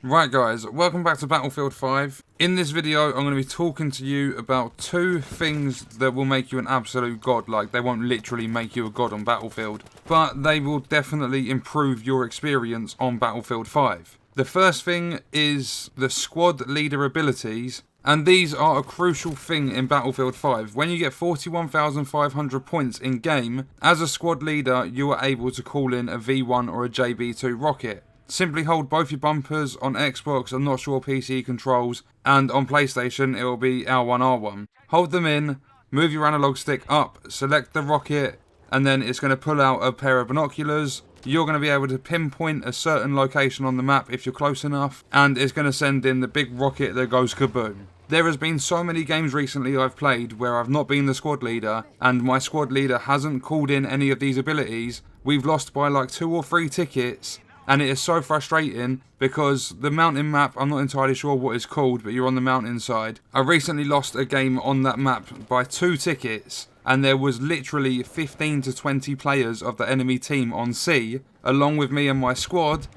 Right guys, welcome back to Battlefield 5. In this video, I'm going to be talking to you about two things that will make you an absolute god. Like, they won't literally make you a god on Battlefield, but they will definitely improve your experience on Battlefield 5. The first thing is the squad leader abilities, and these are a crucial thing in Battlefield 5. When you get 41,500 points in game, as a squad leader, you are able to call in a V1 or a JB2 rocket. Simply hold both your bumpers on Xbox, I'm not sure PC controls, and on PlayStation it will be L1R1. Hold them in, move your analog stick up, select the rocket, and then it's going to pull out a pair of binoculars. You're going to be able to pinpoint a certain location on the map if you're close enough, and it's going to send in the big rocket that goes kaboom. There has been so many games recently I've played where I've not been the squad leader, and my squad leader hasn't called in any of these abilities. We've lost by like 2 or 3 tickets. And it is so frustrating because the mountain map, I'm not entirely sure what it's called, but you're on the mountainside. I recently lost a game on that map by 2 tickets, and there was literally 15 to 20 players of the enemy team on C, along with me and my squad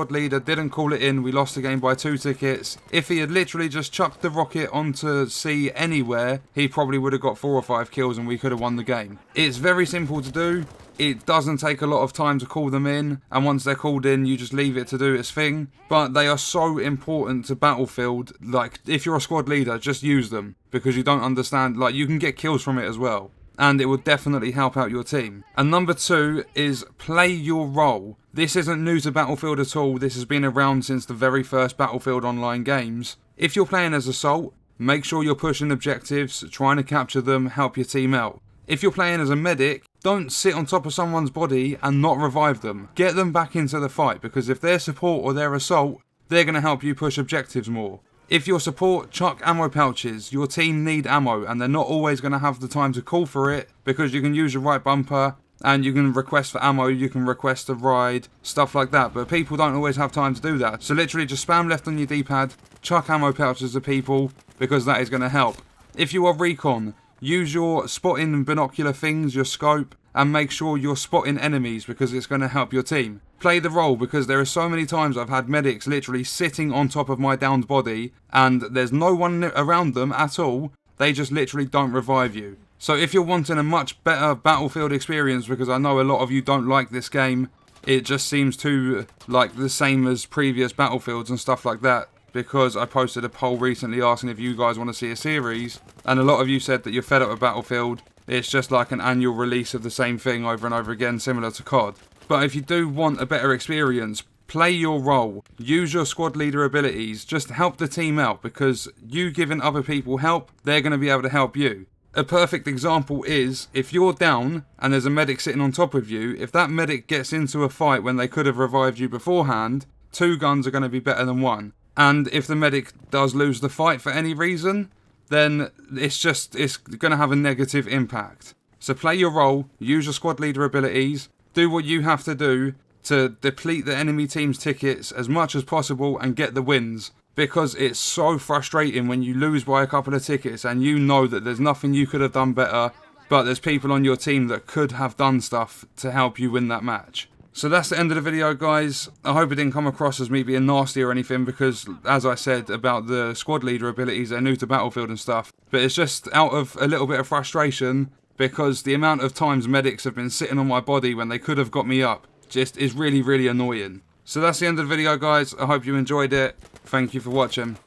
leader didn't call it in. We lost the game by 2 tickets. If he had literally just chucked the rocket onto C anywhere, he probably would have got 4 or 5 kills and we could have won the game. It's very simple to do. It doesn't take a lot of time to call them in, and once they're called in, you just leave it to do its thing. But they are so important to Battlefield. Like, if you're a squad leader, just use them, because you don't understand, like, you can get kills from it as well, and it will definitely help out your team. And number 2 is play your role. This isn't new to Battlefield at all. This has been around since the very first Battlefield Online games. If you're playing as Assault, make sure you're pushing objectives, trying to capture them, help your team out. If you're playing as a medic, don't sit on top of someone's body and not revive them. Get them back into the fight, because if they're support or they're assault, they're going to help you push objectives more. If you're support, chuck ammo pouches. Your team need ammo, and they're not always going to have the time to call for it, because you can use your right bumper, and you can request for ammo, you can request a ride, stuff like that. But people don't always have time to do that. So literally just spam left on your D-pad, chuck ammo pouches to people, because that is going to help. If you are recon, use your spotting binocular things, your scope, and make sure you're spotting enemies, because it's going to help your team. Play the role, because there are so many times I've had medics literally sitting on top of my downed body and there's no one around them at all. They just literally don't revive you. So if you're wanting a much better Battlefield experience, because I know a lot of you don't like this game, it just seems too like the same as previous Battlefields and stuff like that, because I posted a poll recently asking if you guys want to see a series, and a lot of you said that you're fed up with Battlefield. It's just like an annual release of the same thing over and over again, similar to COD. But if you do want a better experience, play your role. Use your squad leader abilities. Just help the team out, because you giving other people help, they're going to be able to help you. A perfect example is, if you're down and there's a medic sitting on top of you, if that medic gets into a fight when they could have revived you beforehand, 2 guns are going to be better than 1. And if the medic does lose the fight for any reason, then it's going to have a negative impact. So play your role, use your squad leader abilities, do what you have to do to deplete the enemy team's tickets as much as possible and get the wins. Because it's so frustrating when you lose by a couple of tickets and you know that there's nothing you could have done better, but there's people on your team that could have done stuff to help you win that match. So that's the end of the video, guys. I hope it didn't come across as me being nasty or anything, because as I said about the squad leader abilities, they're new to Battlefield and stuff. But it's just out of a little bit of frustration, because the amount of times medics have been sitting on my body when they could have got me up just is really, really annoying. So that's the end of the video, guys. I hope you enjoyed it. Thank you for watching.